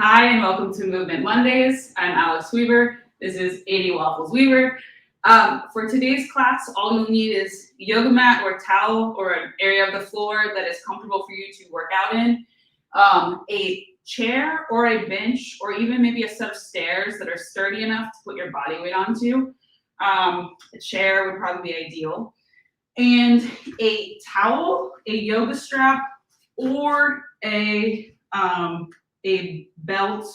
Hi, and welcome to Movement Mondays. I'm Alex Weaver. This is 80 Waffles Weaver. For today's class, all you'll need is a yoga mat or a towel or an area of the floor that is comfortable for you to work out in, a chair or a bench, or even maybe a set of stairs that are sturdy enough to put your body weight onto. A chair would probably be ideal. And a towel, a yoga strap, or a belt,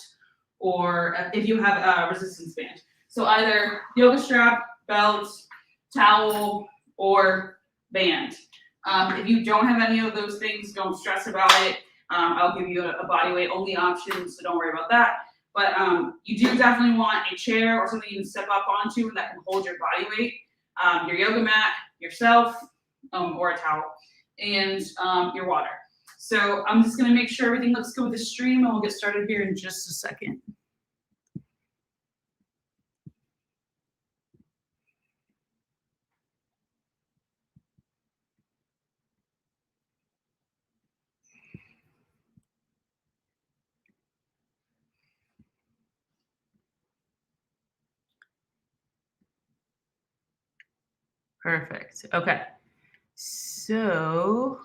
or if you have a resistance band. So either yoga strap, belt, towel, or band. If you don't have any of those things, don't stress about it. I'll give you a body weight only option, so don't worry about that. But you do definitely want a chair or something you can step up onto and that can hold your body weight, your yoga mat, yourself, or a towel, and your water. So I'm just going to make sure everything looks good with the stream, and we'll get started here in just a second. Perfect. Okay. So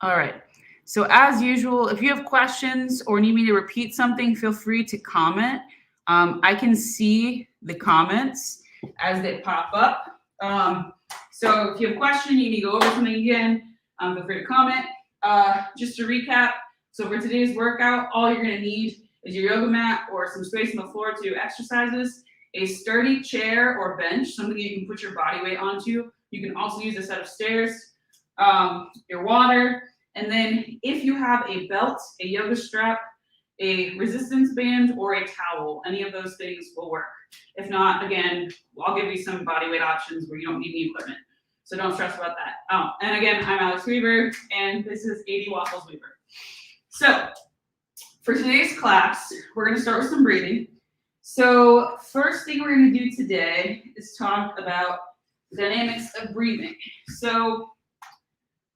all right. So as usual, if you have questions or need me to repeat something, feel free to comment. I can see the comments as they pop up. So if you have a question, you need to go over something again, feel free to comment. Just to recap, so for today's workout, all you're going to need is your yoga mat or some space on the floor to do exercises, a sturdy chair or bench, something you can put your body weight onto. You can also use a set of stairs, your water, and then if you have a belt, a yoga strap, a resistance band, or a towel, any of those things will work. If not, again, I'll give you some body weight options where you don't need any equipment. So don't stress about that. And again, I'm Alex Weaver, and this is 80 Waffles Weaver. So for today's class, we're going to start with some breathing. So first thing we're going to do today is talk about the dynamics of breathing. So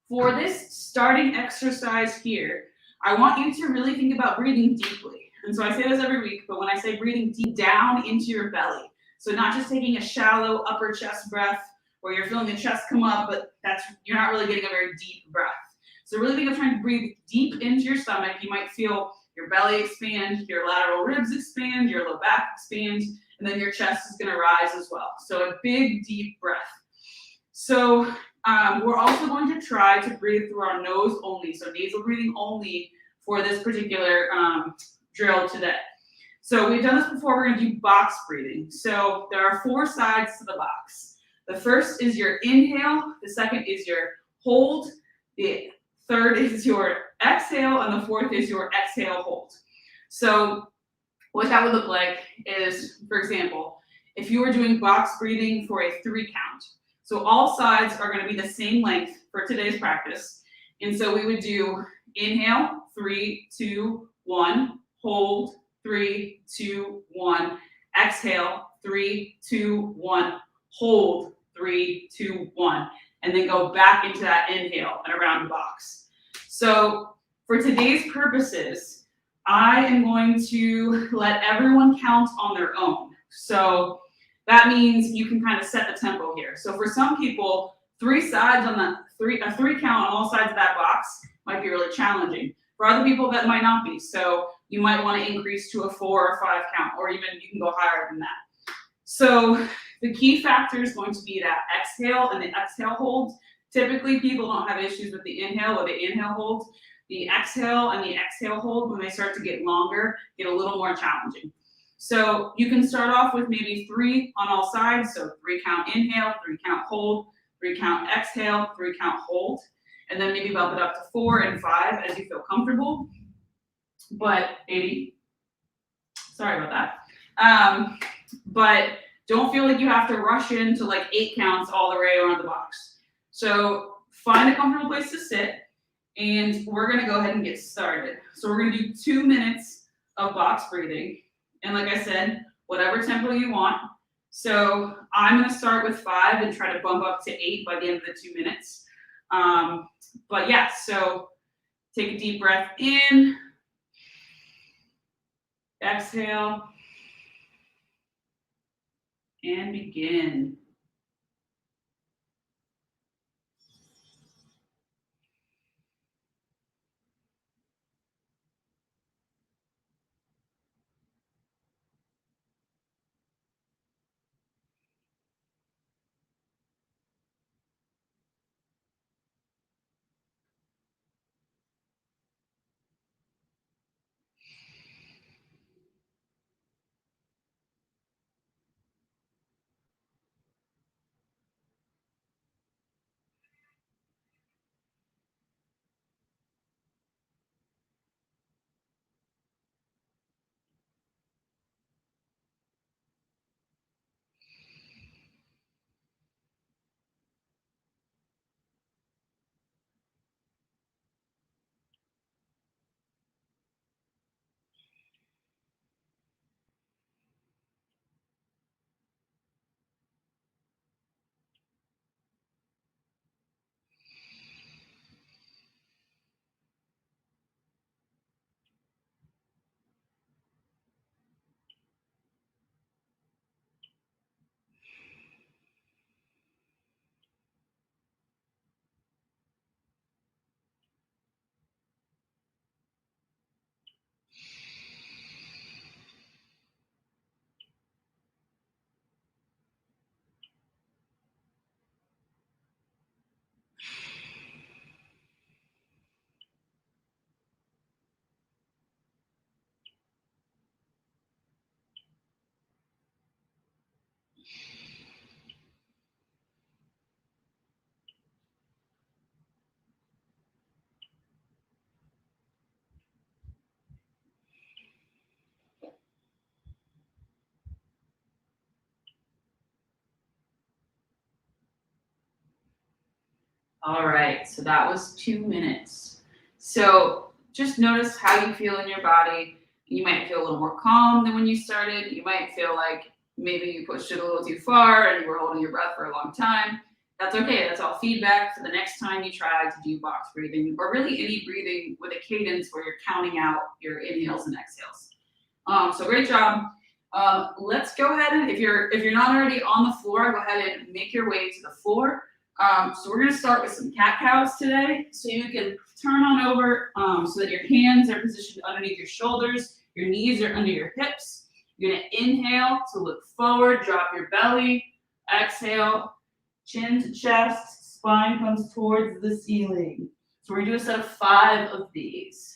for this starting exercise here, I want you to really think about breathing deeply. And so I say this every week, but when I say breathing deep down into your belly, so not just taking a shallow upper chest breath where you're feeling the chest come up, but you're not really getting a very deep breath. So really think of trying to breathe deep into your stomach. You might feel your belly expand, your lateral ribs expand, your low back expand, and then your chest is going to rise as well. So a big, deep breath. So we're also going to try to breathe through our nose only, so nasal breathing only for this particular drill today. So we've done this before. We're going to do box breathing. So there are 4 sides to the box. The first is your inhale. The second is your hold. The third is your exhale, and the fourth is your exhale hold. So what that would look like is, for example, if you were doing box breathing for a 3 count. So all sides are going to be the same length for today's practice. And so we would do inhale, 3, 2, 1, hold, 3, 2, 1, exhale, 3, 2, 1, hold, 3, 2, 1, and then go back into that inhale and around the box. So for today's purposes, I am going to let everyone count on their own. So that means you can kind of set the tempo here. So for some people, 3 sides on a 3 count on all sides of that box might be really challenging. For other people, that might not be. So you might want to increase to a 4 or 5 count, or even you can go higher than that. So the key factor is going to be that exhale and the exhale hold. Typically, people don't have issues with the inhale or the inhale hold. The exhale and the exhale hold, when they start to get longer, get a little more challenging. So you can start off with maybe 3 on all sides. So 3 count inhale, 3 count hold, 3 count exhale, 3 count hold, and then maybe bump it up to 4 and 5 as you feel comfortable. But 80, sorry about that. But don't feel like you have to rush into like 8 counts all the way around the box. So find a comfortable place to sit, and we're going to go ahead and get started. So we're going to do 2 minutes of box breathing. And like I said, whatever tempo you want. So I'm going to start with 5 and try to bump up to 8 by the end of the 2 minutes. But yeah, so take a deep breath in, exhale, and begin. All right, so that was 2 minutes. So just notice how you feel in your body. You might feel a little more calm than when you started. You might feel like maybe you pushed it a little too far and you were holding your breath for a long time. That's okay. That's all feedback for the next time you try to do box breathing, or really any breathing with a cadence where you're counting out your inhales and exhales. So great job. Let's go ahead and if you're not already on the floor, go ahead and make your way to the floor. So we're going to start with some cat cows today. So you can turn on over so that your hands are positioned underneath your shoulders, your knees are under your hips. You're going to inhale to look forward, drop your belly. Exhale, chin to chest, spine comes towards the ceiling. So we're going to do a set of 5 of these.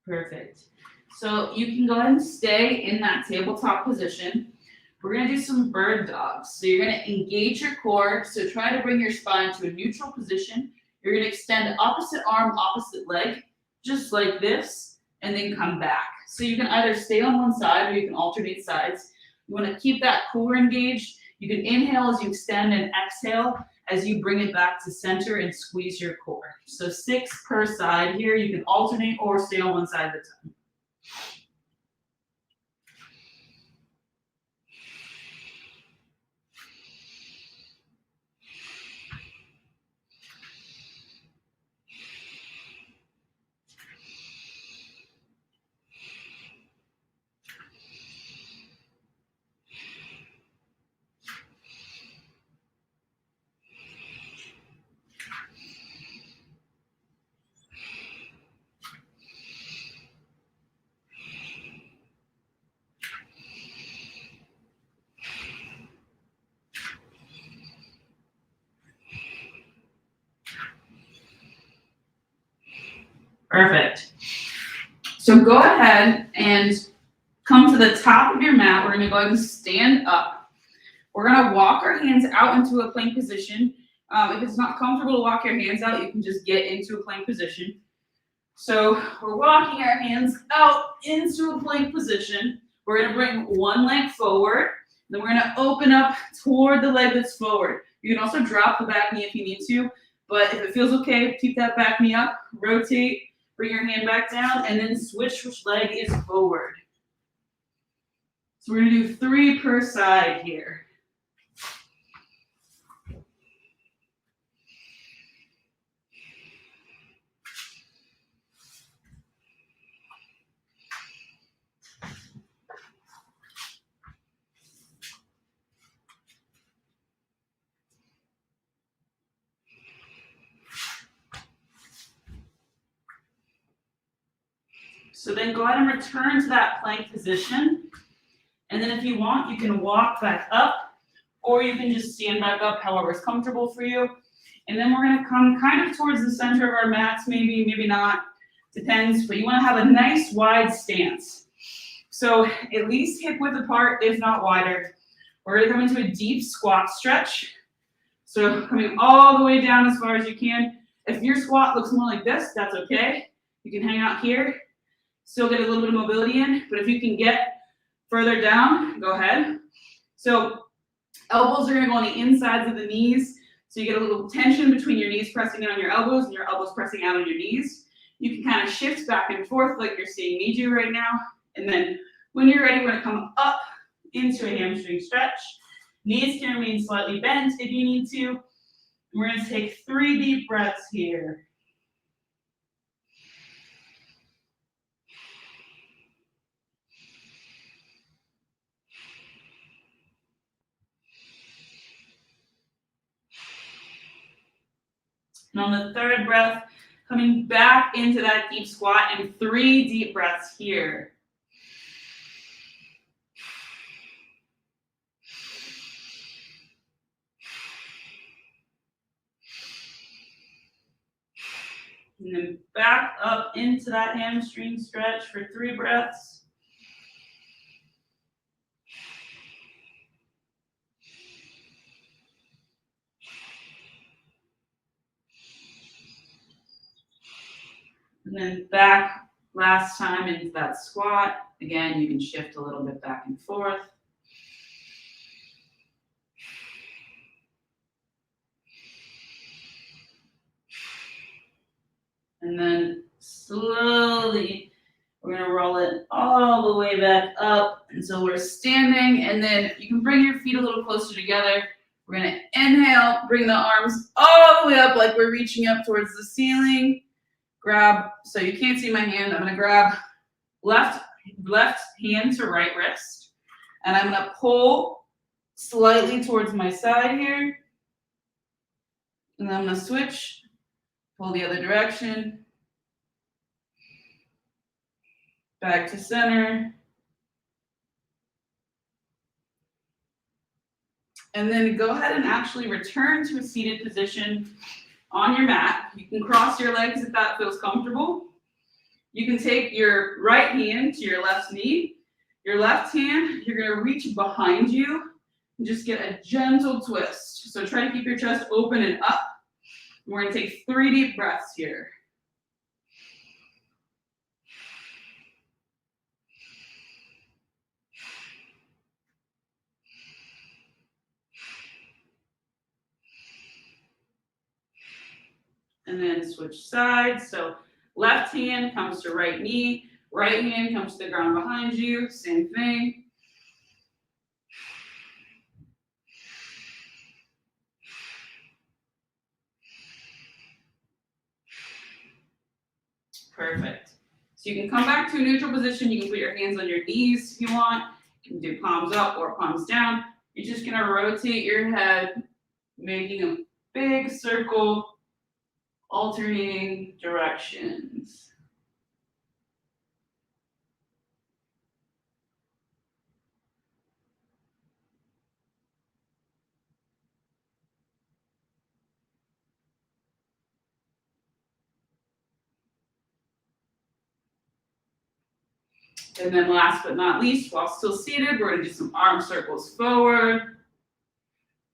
Perfect. So you can go ahead and stay in that tabletop position. We're going to do some bird dogs. So you're going to engage your core. So try to bring your spine to a neutral position. You're going to extend opposite arm, opposite leg, just like this, and then come back. So you can either stay on one side or you can alternate sides. You want to keep that core engaged. You can inhale as you extend and exhale as you bring it back to center and squeeze your core. So 6 per side here. You can alternate or stay on one side at a time. Perfect. So go ahead and come to the top of your mat. We're going to go ahead and stand up. We're going to walk our hands out into a plank position. If it's not comfortable to walk your hands out, you can just get into a plank position. So we're walking our hands out into a plank position. We're going to bring one leg forward. Then we're going to open up toward the leg that's forward. You can also drop the back knee if you need to. But if it feels okay, keep that back knee up. Rotate. Bring your hand back down. And then switch which leg is forward. So we're going to do 3 per side here. So then go ahead and return to that plank position. And then if you want, you can walk back up, or you can just stand back up, however is comfortable for you. And then we're going to come kind of towards the center of our mats, maybe not, depends, but you want to have a nice wide stance. So at least hip width apart, if not wider. We're going to come into a deep squat stretch. So coming all the way down as far as you can. If your squat looks more like this, that's okay. You can hang out here, still get a little bit of mobility in, but if you can get further down, go ahead. So elbows are going to go on the insides of the knees. So you get a little tension between your knees pressing in on your elbows and your elbows pressing out on your knees. You can kind of shift back and forth like you're seeing me do right now. And then when you're ready, we're going to come up into a hamstring stretch. Knees can remain slightly bent if you need to. And we're going to take 3 deep breaths here. And on the 3rd breath, coming back into that deep squat and 3 deep breaths here. And then back up into that hamstring stretch for 3 breaths. And then back last time into that squat. Again, you can shift a little bit back and forth. And then slowly, we're going to roll it all the way back up until we're standing. And then you can bring your feet a little closer together. We're going to inhale, bring the arms all the way up like we're reaching up towards the ceiling. Grab, so you can't see my hand. I'm going to grab left hand to right wrist. And I'm going to pull slightly towards my side here. And then I'm going to switch, pull the other direction. Back to center. And then go ahead and actually return to a seated position on your mat. You can cross your legs if that feels comfortable. You can take your right hand to your left knee. Your left hand, you're going to reach behind you and just get a gentle twist. So try to keep your chest open and up. We're going to take 3 deep breaths here. And then switch sides. So left hand comes to right knee. Right hand comes to the ground behind you. Same thing. Perfect. So you can come back to a neutral position. You can put your hands on your knees if you want. You can do palms up or palms down. You're just going to rotate your head, making a big circle, alternating directions. And then last but not least, while still seated, we're gonna do some arm circles forward.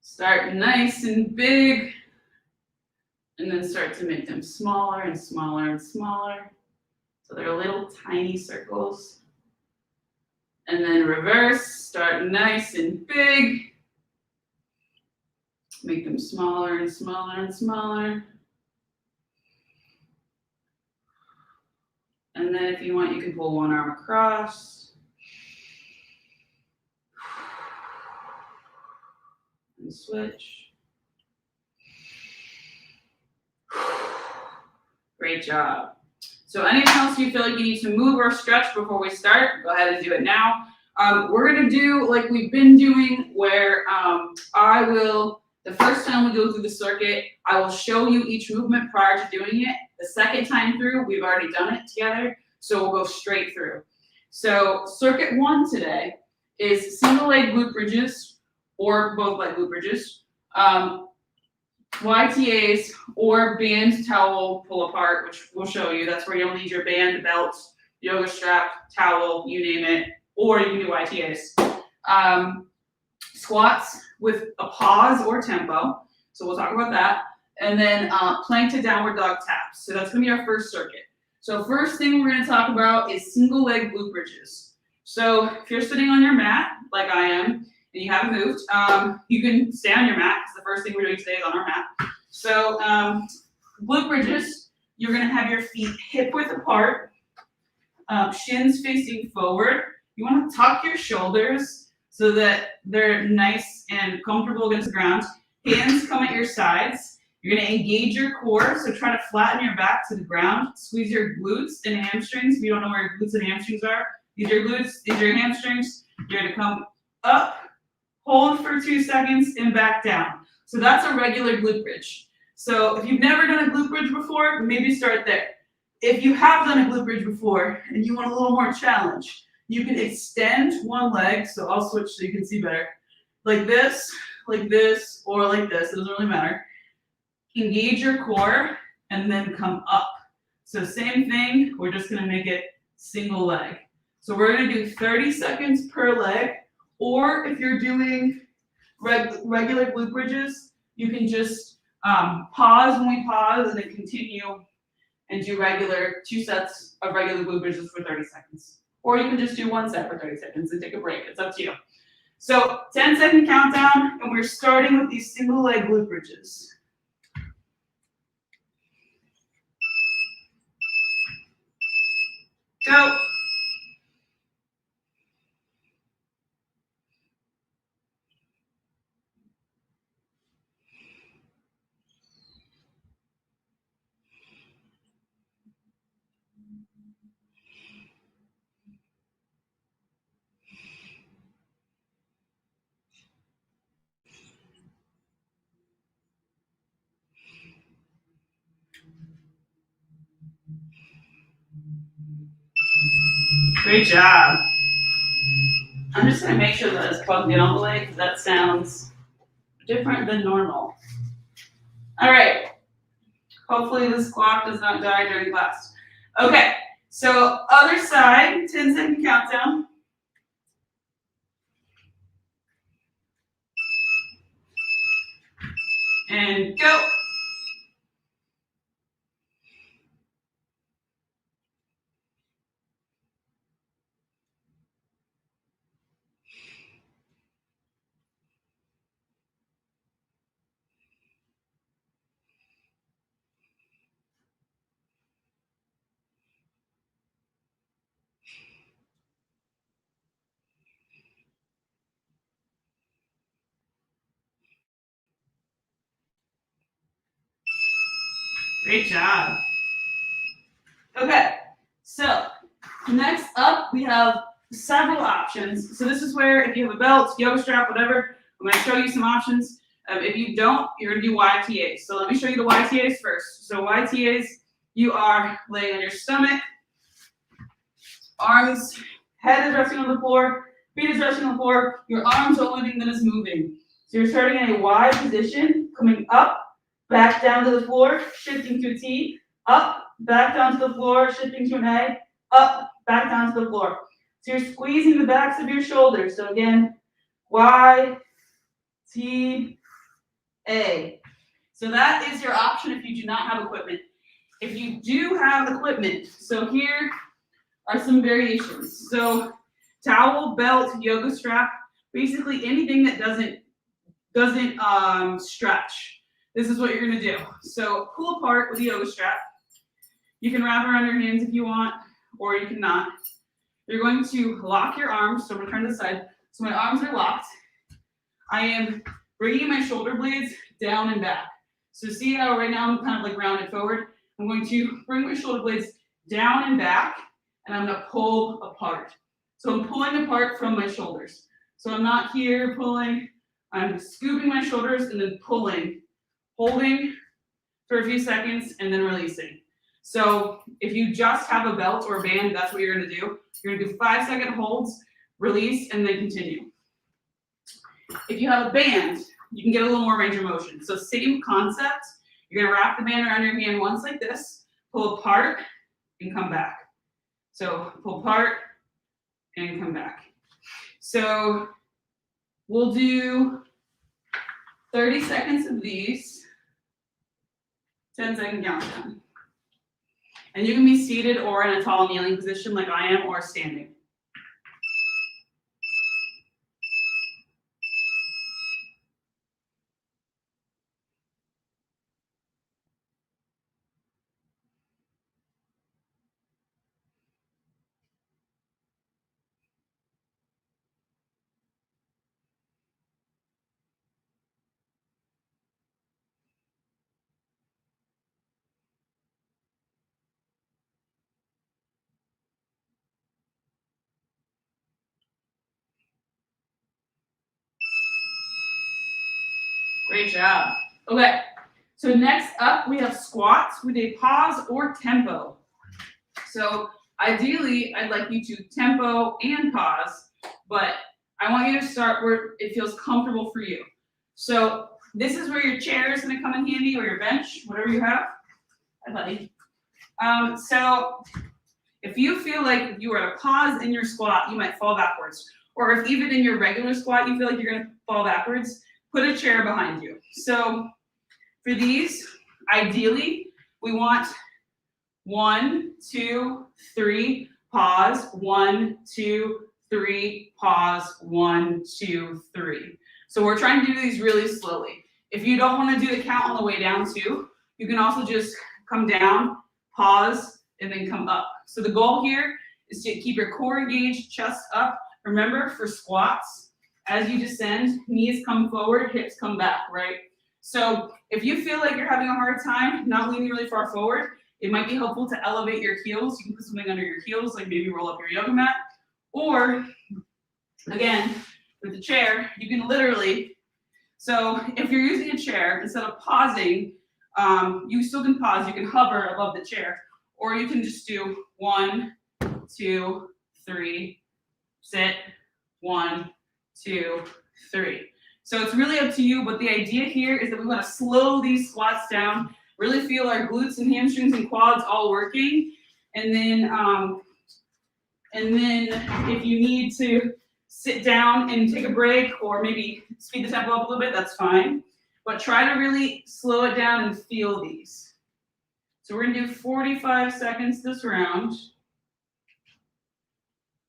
Start nice and big, and then start to make them smaller and smaller and smaller. So they're little tiny circles. And then reverse, start nice and big. Make them smaller and smaller and smaller. And then if you want, you can pull one arm across. And switch. Great job. So anything else you feel like you need to move or stretch before we start, go ahead and do it now. We're gonna do like we've been doing where the first time we go through the circuit, I will show you each movement prior to doing it. The second time through, we've already done it together, so we'll go straight through. So circuit 1 today is single leg glute bridges or both leg glute bridges, YTAs or band towel pull apart, which we'll show you. That's where you'll need your band, belt, yoga strap, towel, you name it, or you can do YTAs. Squats with a pause or tempo, so we'll talk about that. And then plank to downward dog taps. So that's gonna be our first circuit. So first thing we're gonna talk about is single leg glute bridges. So if you're sitting on your mat, like I am, and you haven't moved, you can stay on your mat, because the first thing we're doing today is on our mat. So glute bridges, you're gonna have your feet hip width apart, shins facing forward. You wanna tuck your shoulders so that they're nice and comfortable against the ground. Hands come at your sides. You're gonna engage your core, so try to flatten your back to the ground. Squeeze your glutes and hamstrings. If you don't know where your glutes and hamstrings are, these are your glutes, these are your hamstrings. You're gonna come up, hold for 2 seconds, and back down. So that's a regular glute bridge. So if you've never done a glute bridge before, maybe start there. If you have done a glute bridge before and you want a little more challenge, you can extend one leg, so I'll switch so you can see better. Like this, or like this, it doesn't really matter. Engage your core and then come up. So same thing, we're just gonna make it single leg. So we're gonna do 30 seconds per leg, or if you're doing regular glute bridges, you can just pause when we pause and then continue and do 2 sets of regular glute bridges for 30 seconds. Or you can just do 1 set for 30 seconds and take a break. It's up to you. So 10-second countdown, and we're starting with these single leg glute bridges. Go. Great job. I'm just gonna make sure that it's plugged in all the way, because that sounds different than normal. All right. Hopefully this clock does not die during class. Okay, so other side, 10-second countdown. And go. Great job. Okay, so next up we have several options. So this is where if you have a belt, yoga strap, whatever, I'm going to show you some options. If you don't, you're going to do YTAs. So let me show you the YTAs first. So YTAs, you are laying on your stomach, arms, head is resting on the floor, feet is resting on the floor, your arms are the only thing that is moving. So you're starting in a Y position, coming up, back down to the floor, shifting to a T, up, back down to the floor, shifting to an A, up, back down to the floor. So you're squeezing the backs of your shoulders. So again, Y, T, A. So that is your option if you do not have equipment. If you do have equipment, so here are some variations. So towel, belt, yoga strap, basically anything that doesn't stretch. This is what you're gonna do. So pull apart with a yoga strap. You can wrap around your hands if you want, or you cannot. You're going to lock your arms. So I'm gonna turn to the side. So my arms are locked. I am bringing my shoulder blades down and back. So see how right now I'm kind of like rounded forward? I'm going to bring my shoulder blades down and back, and I'm gonna pull apart. So I'm pulling apart from my shoulders. So I'm not here pulling, I'm scooping my shoulders and then pulling, holding for a few seconds and then releasing. So if you just have a belt or a band, that's what you're gonna do. You're gonna do 5-second holds, release, and then continue. If you have a band, you can get a little more range of motion. So same concept, you're gonna wrap the band around your hand once like this, pull apart, and come back. So pull apart, and come back. So we'll do 30 seconds of these, 10-second countdown. And you can be seated or in a tall kneeling position like I am, or standing. Great job. Okay, so next up we have squats with a pause or tempo. So ideally, I'd like you to tempo and pause, but I want you to start where it feels comfortable for you. So this is where your chair is gonna come in handy, or your bench, whatever you have. Hi, buddy. So if you feel like you are to pause in your squat, you might fall backwards. Or if even in your regular squat, you feel like you're gonna fall backwards, put a chair behind you. So for these, ideally, we want 1, 2, 3, pause, 1, 2, 3, pause, 1, 2, 3. So we're trying to do these really slowly. If you don't want to do the count on the way down too, you can also just come down, pause, and then come up. So the goal here is to keep your core engaged, chest up. Remember, for squats, as you descend, knees come forward, hips come back, right? So if you feel like you're having a hard time not leaning really far forward, it might be helpful to elevate your heels. You can put something under your heels, like maybe roll up your yoga mat. Or, again, with the chair, you can literally, so if you're using a chair, instead of pausing, you still can pause. You can hover above the chair. Or you can just do 1, 2, 3, sit, 1, 2, 3. So it's really up to you, but the idea here is that we want to slow these squats down, really feel our glutes and hamstrings and quads all working, and then if you need to sit down and take a break or maybe speed the tempo up a little bit, that's fine. But try to really slow it down and feel these. So we're gonna do 45 seconds this round.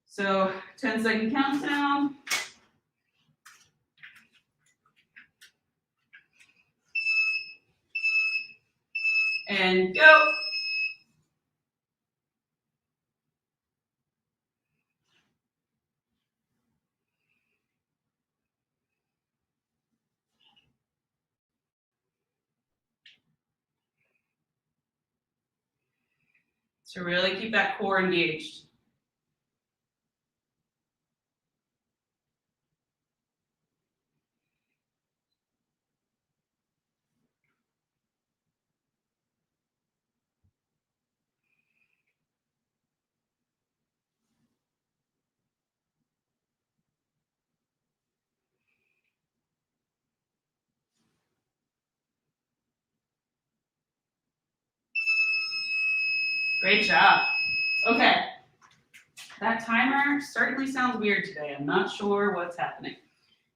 So 10-second countdown. And go. So really keep that core engaged. Great job. Okay. That timer certainly sounds weird today. I'm not sure what's happening.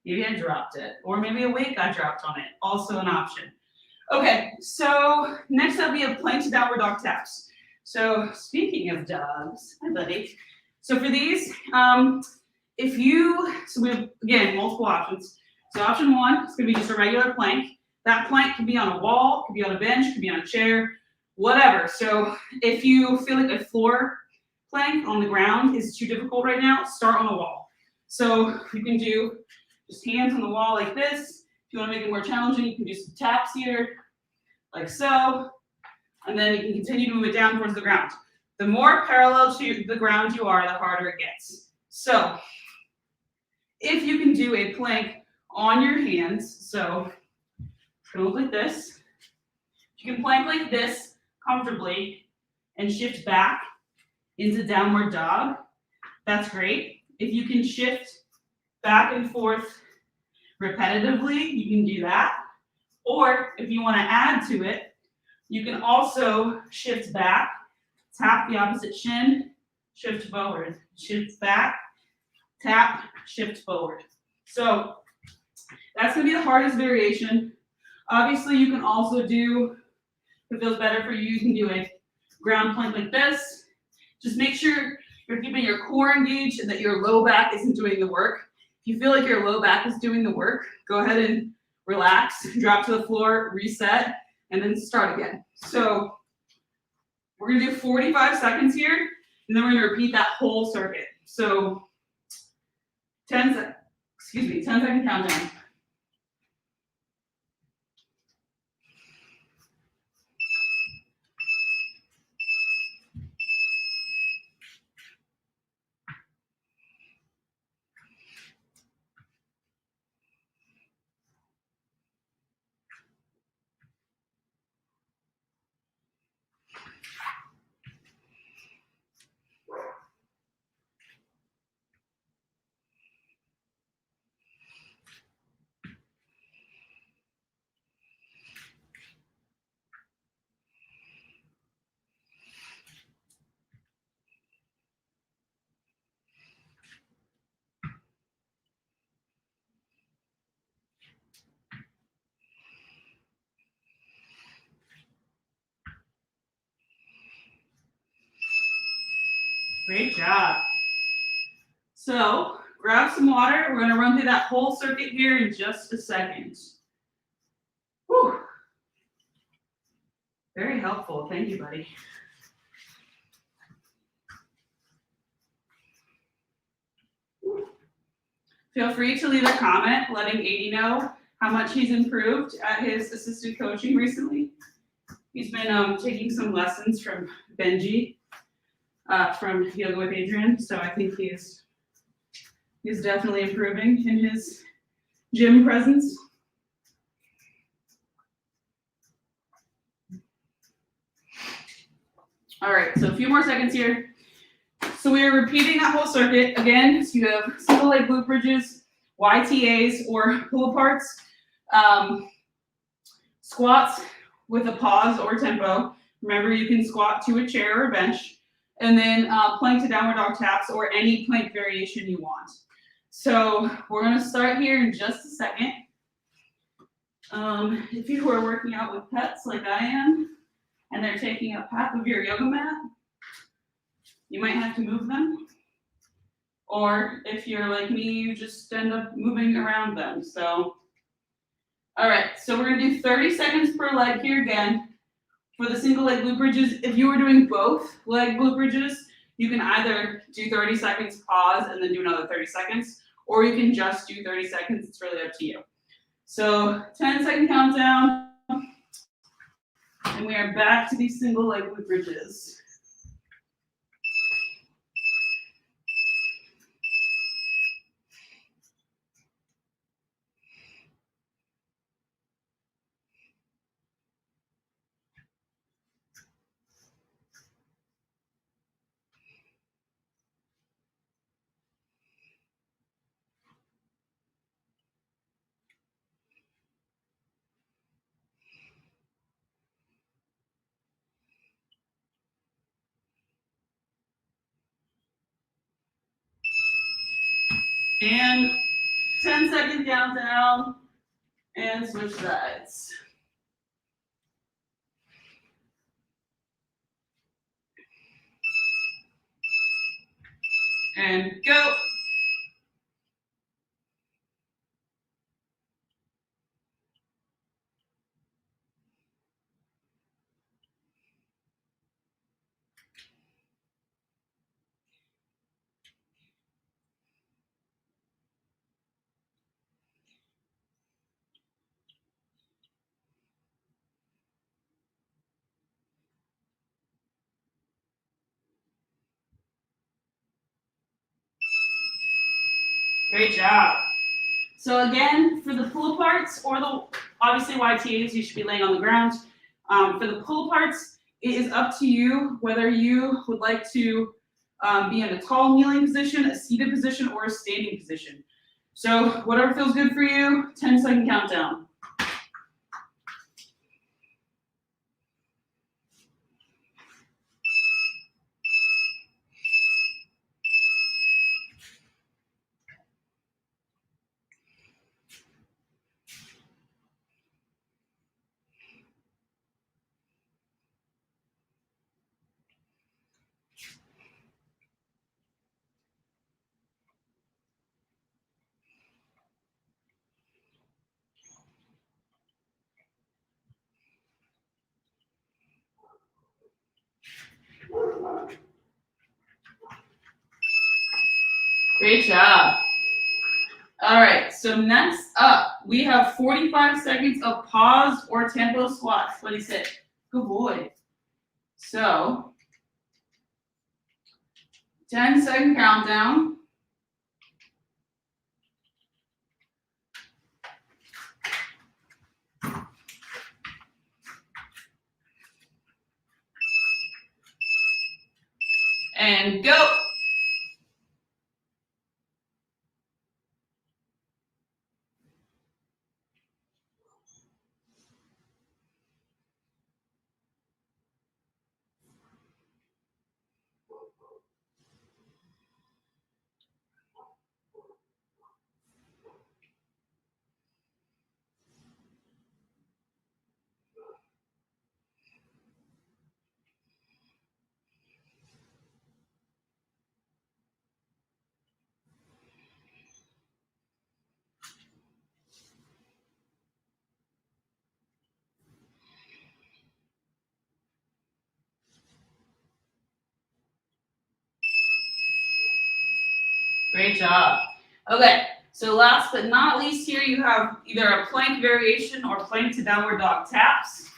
Maybe I dropped it, or maybe a weight got dropped on it. Also an option. Okay, so next up we have plank to downward dog taps. So speaking of dogs, hi buddy. So for these, so we have, again, multiple options. So option one is gonna be just a regular plank. That plank could be on a wall, could be on a bench, could be on a chair, whatever. So if you feel like a floor plank on the ground is too difficult right now, start on the wall. So you can do just hands on the wall like this. If you want to make it more challenging, you can do some taps here, like so. And then you can continue to move it down towards the ground. The more parallel to the ground you are, the harder it gets. So if you can do a plank on your hands, so it's going to look like this. If you can plank like this comfortably and shift back into downward dog, that's great. If you can shift back and forth repetitively, you can do that. Or if you want to add to it, you can also shift back, tap the opposite shin, shift forward, shift back, tap, shift forward. So that's going to be the hardest variation. Obviously, you can also do, if it feels better for you, you can do a ground plank like this. Just make sure you're keeping your core engaged and that your low back isn't doing the work. If you feel like your low back is doing the work, go ahead and relax, drop to the floor, reset, and then start again. So we're going to do 45 seconds here, and then we're going to repeat that whole circuit. So 10 second countdown. Great job. So grab some water. We're going to run through that whole circuit here in just a second. Whew. Very helpful. Thank you, buddy. Feel free to leave a comment letting Adi know how much he's improved at his assisted coaching recently. He's been taking some lessons from Benji from Yoga with Adrian, so I think he's definitely improving in his gym presence. All right, so a few more seconds here. So we are repeating that whole circuit again. So you have single leg glute bridges, YTAs or pull aparts, squats with a pause or tempo. Remember, you can squat to a chair or a bench, and then plank to downward dog taps or any plank variation you want. So we're going to start here in just a second. If you are working out with pets like I am, and they're taking up half of your yoga mat, you might have to move them. Or if you're like me, you just end up moving around them. So, all right, so we're gonna do 30 seconds per leg here again. For the single leg glute bridges, if you were doing both leg glute bridges, you can either do 30 seconds, pause, and then do another 30 seconds, or you can just do 30 seconds. It's really up to you. So 10-second countdown, and we are back to these single leg glute bridges. And 10-second countdown. And switch sides. And go. Great job. So again, for the pull aparts or the obviously YTAs, you should be laying on the ground. For the pull aparts, it is up to you whether you would like to be in a tall kneeling position, a seated position, or a standing position. So whatever feels good for you, 10-second countdown. Great job. All right, so next up, we have 45 seconds of pause or tempo squats. What do you say? Good boy. So, 10-second countdown. And go. Great job. Okay, so last but not least here, you have either a plank variation or plank to downward dog taps.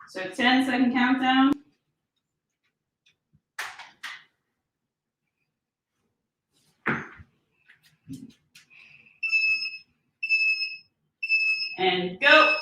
So 10-second countdown. And go.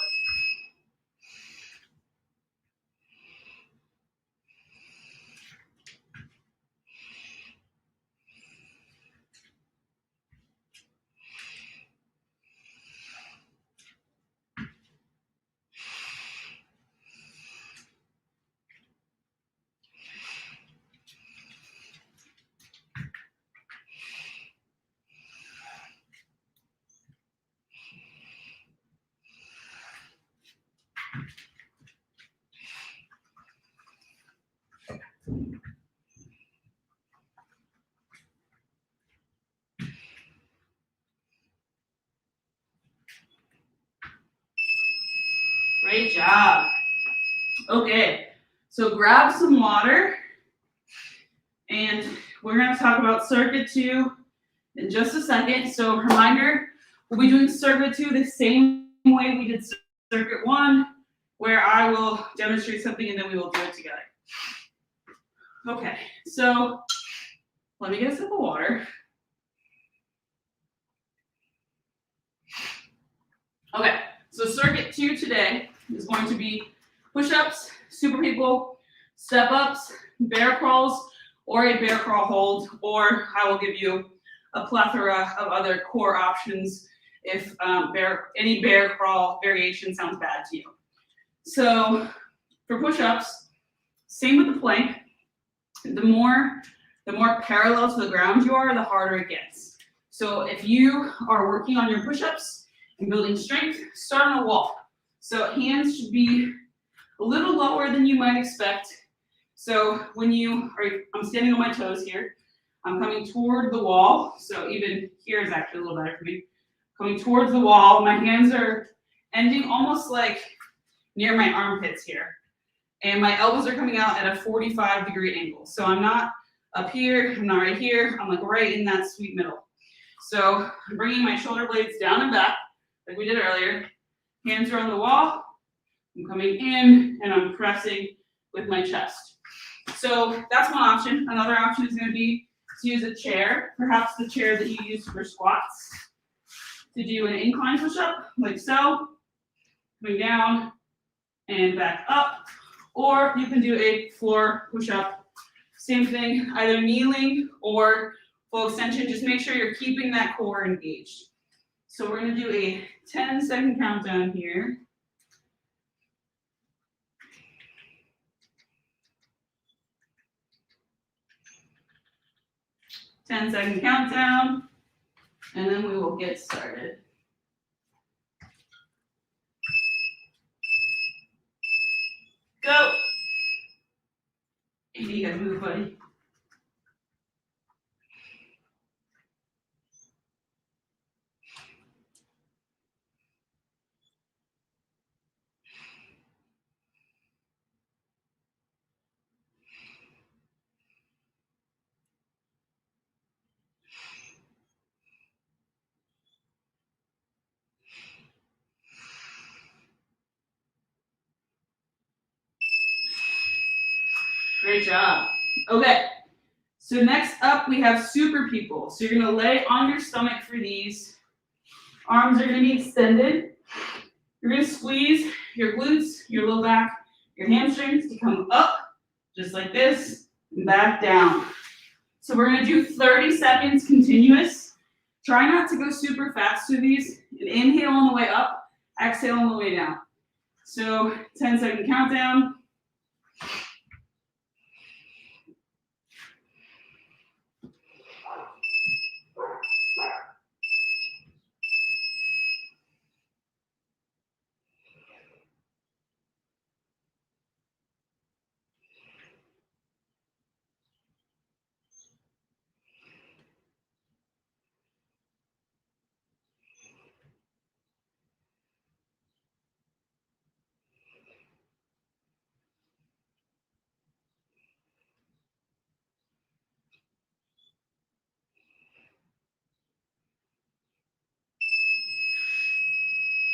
Great job. Okay, so grab some water, and we're going to talk about circuit 2 in just a second. So reminder, we'll be doing circuit 2 the same way we did circuit 1, where I will demonstrate something and then we will do it together. Okay, so let me get a sip of water. Okay, so circuit 2 today is going to be push-ups, super people, step-ups, bear crawls, or a bear crawl hold, or I will give you a plethora of other core options if any bear crawl variation sounds bad to you. So for push-ups, same with the plank. The the more parallel to the ground you are, the harder it gets. So if you are working on your push-ups and building strength, start on a wall. So hands should be a little lower than you might expect. So when I'm standing on my toes here, I'm coming toward the wall. So even here is actually a little better for me. Coming towards the wall, my hands are ending almost like near my armpits here. And my elbows are coming out at a 45-degree angle. So I'm not up here, I'm not right here, I'm like right in that sweet middle. So I'm bringing my shoulder blades down and back, like we did earlier. Hands are on the wall, I'm coming in, and I'm pressing with my chest. So that's one option. Another option is going to be to use a chair, perhaps the chair that you use for squats, to do an incline push-up, like so, coming down and back up. Or you can do a floor push-up. Same thing, either kneeling or full extension. Just make sure you're keeping that core engaged. So we're going to do a 10-second countdown here. 10-second countdown, and then we will get started. Go. You gotta move, buddy. Great job. Okay, so next up we have super people. So you're gonna lay on your stomach for these. Arms are gonna be extended. You're gonna squeeze your glutes, your low back, your hamstrings to come up, just like this, and back down. So we're gonna do 30 seconds continuous. Try not to go super fast through these. And inhale on the way up, exhale on the way down. So 10-second countdown.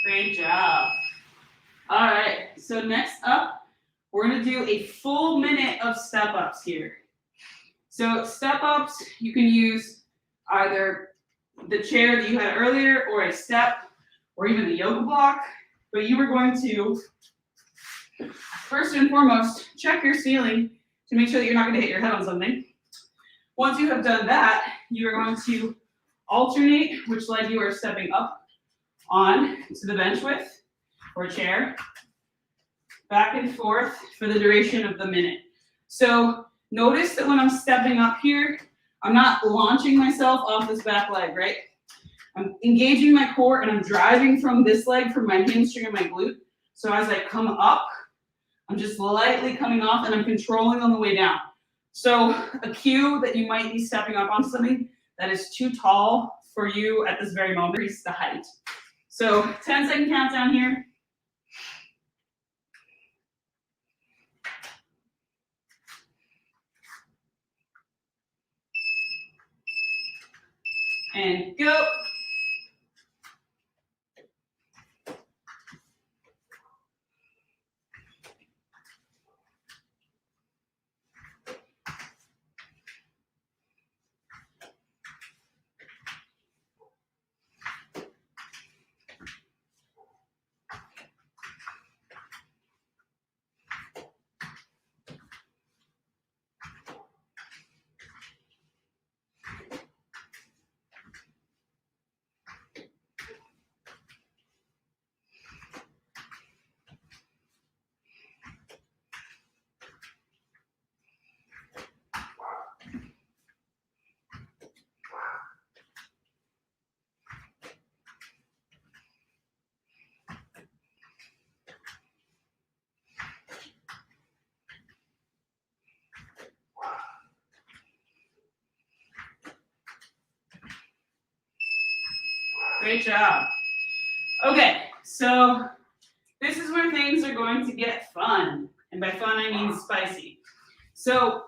Great job. All right, so next up, we're gonna do a full minute of step-ups here. So step-ups, you can use either the chair that you had earlier, or a step, or even the yoga block, but you are going to, first and foremost, check your ceiling to make sure that you're not gonna hit your head on something. Once you have done that, you are going to alternate which leg you are stepping up on to the bench with, or chair, back and forth for the duration of the minute. So notice that when I'm stepping up here, I'm not launching myself off this back leg, right? I'm engaging my core and I'm driving from this leg, from my hamstring and my glute. So as I come up, I'm just lightly coming off and I'm controlling on the way down. So a cue that you might be stepping up on something that is too tall for you at this very moment, increase the height. So 10-second countdown here. And go. Great job. Okay, so this is where things are going to get fun. And by fun, I mean spicy. So,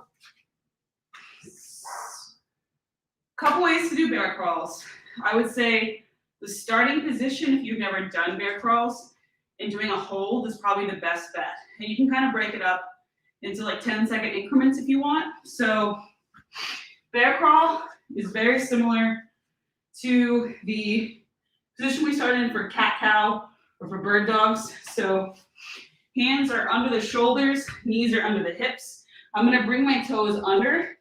couple ways to do bear crawls. I would say the starting position, if you've never done bear crawls, and doing a hold is probably the best bet. And you can kind of break it up into like 10-second increments if you want. So bear crawl is very similar to the position we started in for cat-cow or for bird dogs. So hands are under the shoulders, knees are under the hips. I'm going to bring my toes under,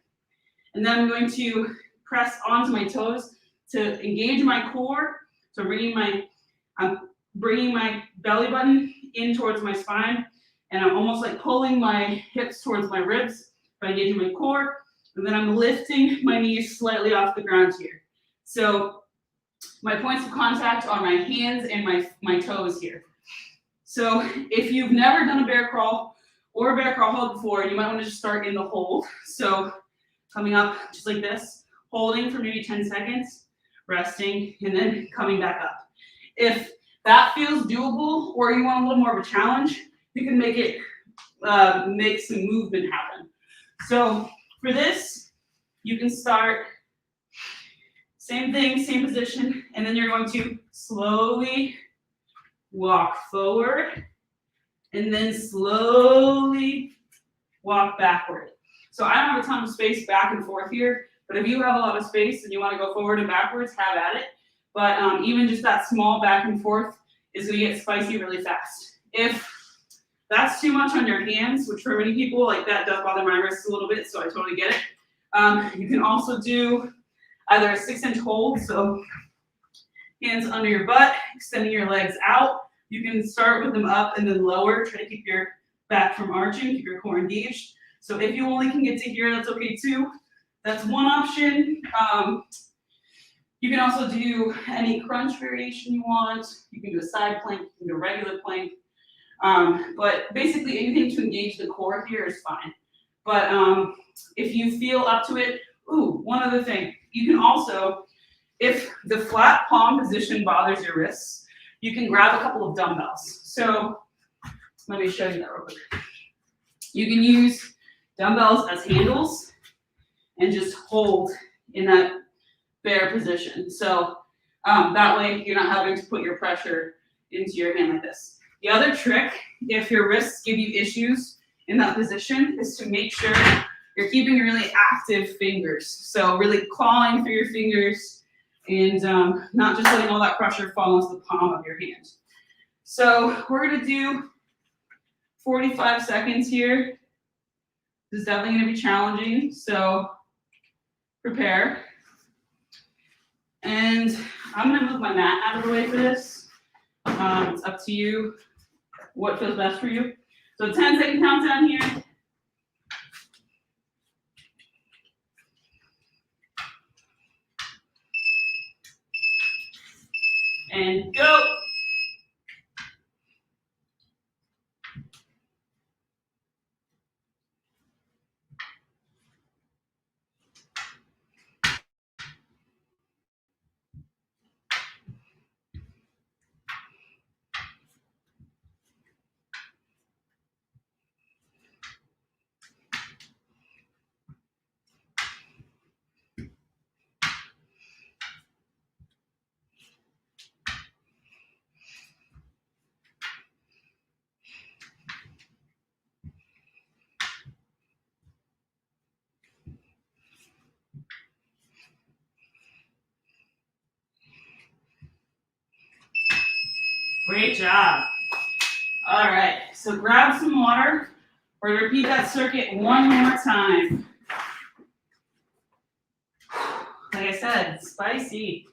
and then I'm going to press onto my toes to engage my core. So I'm bringing my belly button in towards my spine, and I'm almost like pulling my hips towards my ribs by engaging my core, and then I'm lifting my knees slightly off the ground here. So my points of contact are my hands and my toes here. So if you've never done a bear crawl or a bear crawl hold before, you might want to just start in the hold. So coming up just like this, holding for maybe 10 seconds, resting, and then coming back up. If that feels doable, or you want a little more of a challenge, you can make some movement happen. So for this, you can start same thing, same position, and then you're going to slowly walk forward, and then slowly walk backward. So I don't have a ton of space back and forth here, but if you have a lot of space and you want to go forward and backwards, have at it. But even just that small back and forth is going to get spicy really fast. If that's too much on your hands, which for many people, like that does bother my wrists a little bit, so I totally get it. You can also do either a 6-inch hold, so hands under your butt, extending your legs out. You can start with them up and then lower. Try to keep your back from arching, keep your core engaged. So if you only can get to here, that's okay too. That's one option. You can also do any crunch variation you want. You can do a side plank, you can do a regular plank. But basically anything to engage the core here is fine. But if you feel up to it, one other thing. You can also, if the flat palm position bothers your wrists, you can grab a couple of dumbbells. So let me show you that real quick. You can use dumbbells as handles and just hold in that bear position. So that way you're not having to put your pressure into your hand like this. The other trick, if your wrists give you issues in that position, is to make sure you're keeping really active fingers. So really clawing through your fingers and not just letting all that pressure fall into the palm of your hand. So we're gonna do 45 seconds here. This is definitely gonna be challenging, so prepare. And I'm gonna move my mat out of the way for this. It's up to you what feels best for you. So 10-second countdown here. And go. Great job. All right, so grab some water. We're gonna repeat that circuit one more time. Like I said, spicy.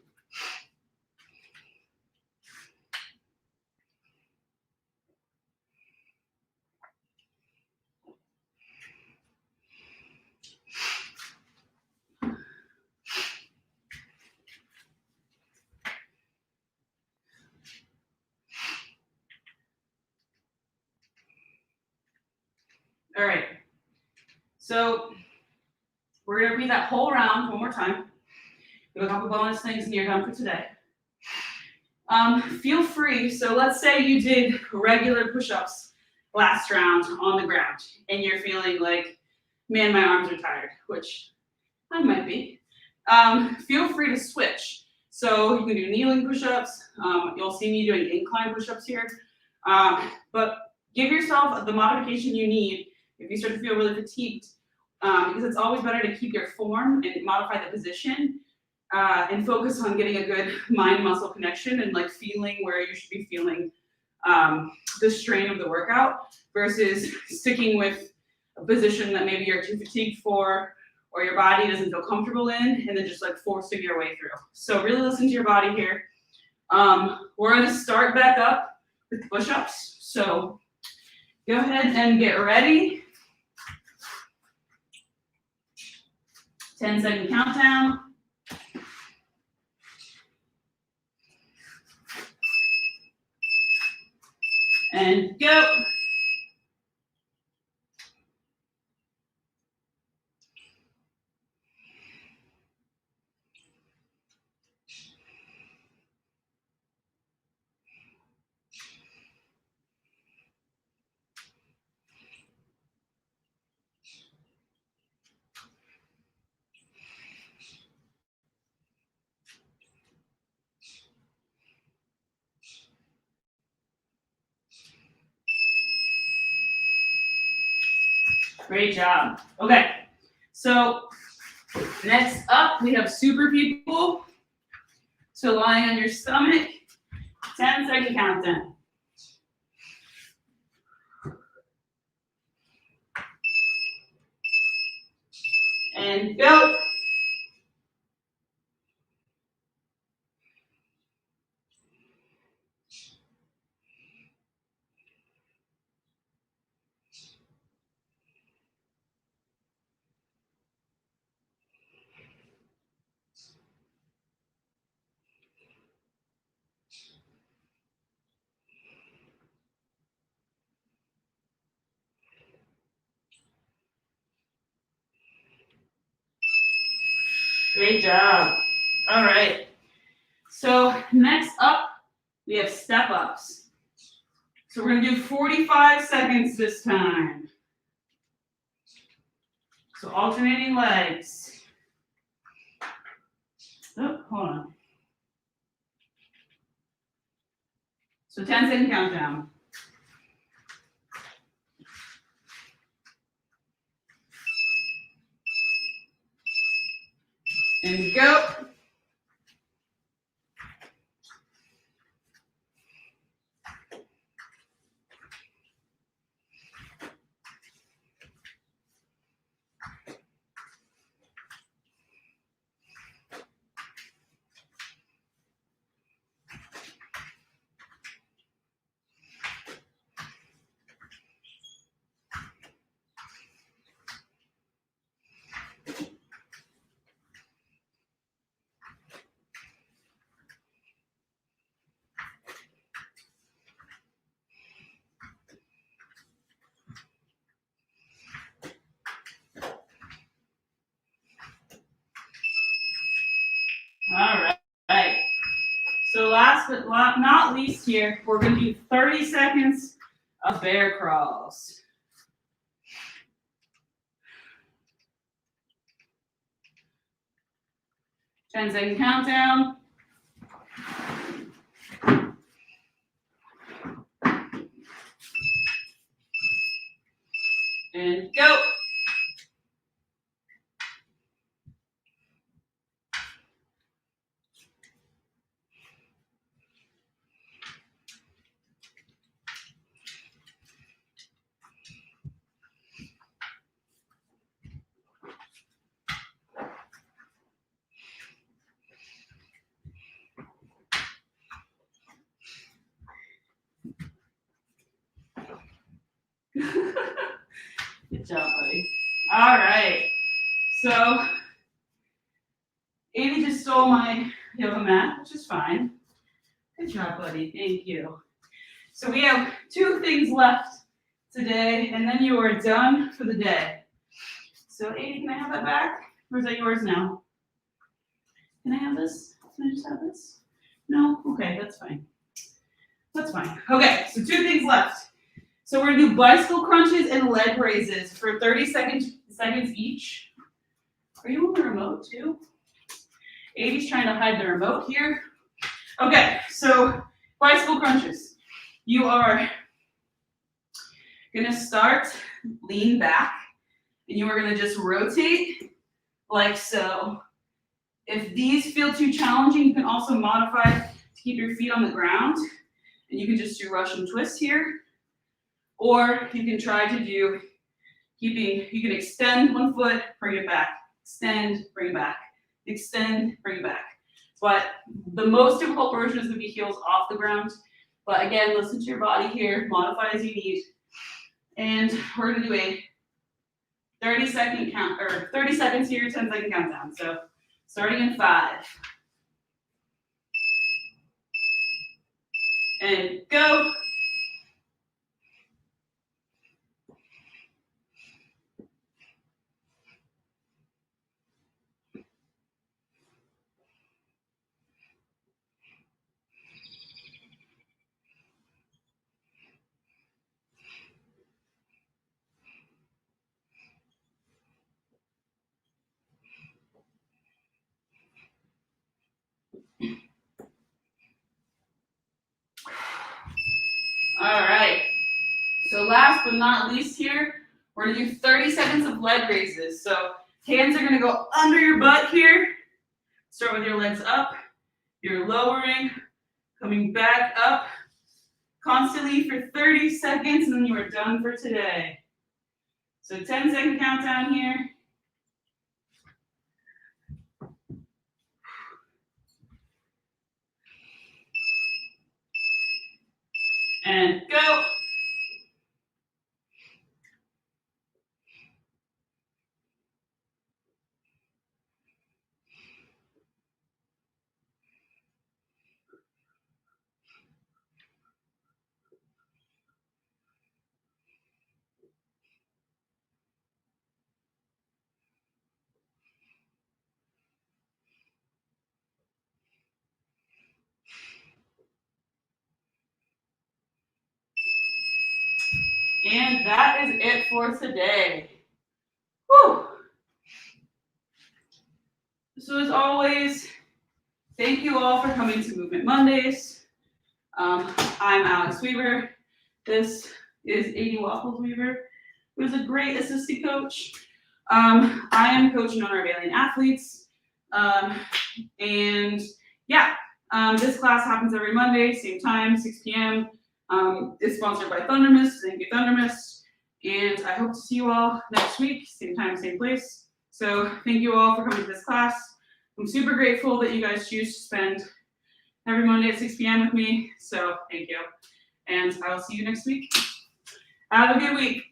All right, so we're gonna repeat that whole round one more time. We have a couple bonus things and you're done for today. Feel free. So let's say you did regular push-ups last round on the ground, and you're feeling like, man, my arms are tired, which I might be. Feel free to switch. So you can do kneeling push-ups. You'll see me doing incline push-ups here. But give yourself the modification you need if you start to feel really fatigued, because it's always better to keep your form and modify the position and focus on getting a good mind-muscle connection and like feeling where you should be feeling the strain of the workout versus sticking with a position that maybe you're too fatigued for or your body doesn't feel comfortable in, and then just like forcing your way through. So really listen to your body here. We're gonna start back up with push-ups. So go ahead and get ready. 10-second countdown. And go. Great job. Okay, so next up we have super people. So lying on your stomach, 10-second countdown. And go. Great job. All right. So next up, we have step ups. So we're gonna do 45 seconds this time. So alternating legs. Oh, hold on. So 10-second countdown. And go. All right. So last but not least here, we're going to do 30 seconds of bear crawls. Ten-second countdown. And go. Good job, buddy. All right. So, Amy just stole my yoga mat, which is fine. Good job, buddy. Thank you. So we have 2 things left today, and then you are done for the day. So, Amy, can I have that back? Or is that yours now? Can I have this? Can I just have this? No? Okay, that's fine. That's fine. Okay, so 2 things left. So we're gonna do bicycle crunches and leg raises for 30 seconds each. Are you on the remote too? 80's trying to hide the remote here. Okay, so bicycle crunches. You are gonna start, lean back, and you are gonna just rotate like so. If these feel too challenging, you can also modify to keep your feet on the ground, and you can just do Russian twists here. Or you can try to do you can extend one foot, bring it back, extend, bring it back, extend, bring it back. But the most difficult version is going to be heels off the ground. But again, listen to your body here, modify as you need. And we're going to do a 30-second count, or 30 seconds here, 10-second countdown. So starting in 5. And go. All right. So last but not least here, we're gonna do 30 seconds of leg raises. So hands are gonna go under your butt here. Start with your legs up. You're lowering, coming back up constantly for 30 seconds, and then you are done for today. So 10-second countdown here. And go. And that is it for today. Whew. So as always, thank you all for coming to Movement Mondays. I'm Alex Weaver. This is 80 Waffles Weaver, who's a great assistant coach. I am coaching on our Valiant athletes. And yeah, this class happens every Monday, same time, 6 p.m. It's sponsored by Thunder Mist. Thank you, Thunder Mist. And I hope to see you all next week, same time, same place. So thank you all for coming to this class. I'm super grateful that you guys choose to spend every Monday at 6 p.m. with me. So thank you. And I will see you next week. Have a good week.